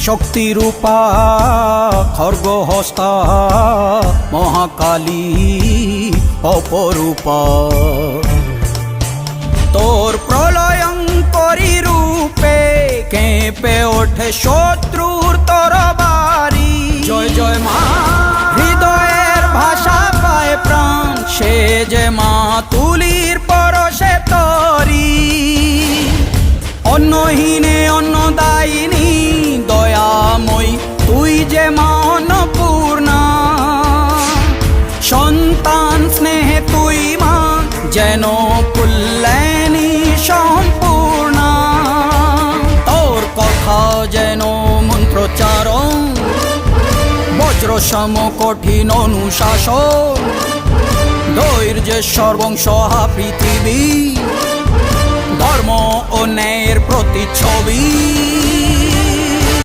শক্তিরূপা খর্গহস্তা মহাকালী অপরূপা। তোর প্রলয়ঙ্করী রূপে কেঁপে ওঠে শত্রুর তরবারি। জয় জয় মা, হৃদয়ের ভাষা পায় প্রাণ, সে যে মা তুলির পরশে তরি। অন্নহীনে অন্নদায়িনী দয়াময়ী, তুই যে মা অন্নপূর্ণা। সন্তান স্নেহে তুই মা যেন কল্যাণী সম্পূর্ণা। তোর কথা যেন মন্ত্রোচ্চারণ, বজ্র সম কঠিন অনুশাসন। ধৈর্যেশ্বর বংশহা পৃথিবী, ধর্ম ও ন্যায়ের প্রতিচ্ছবি।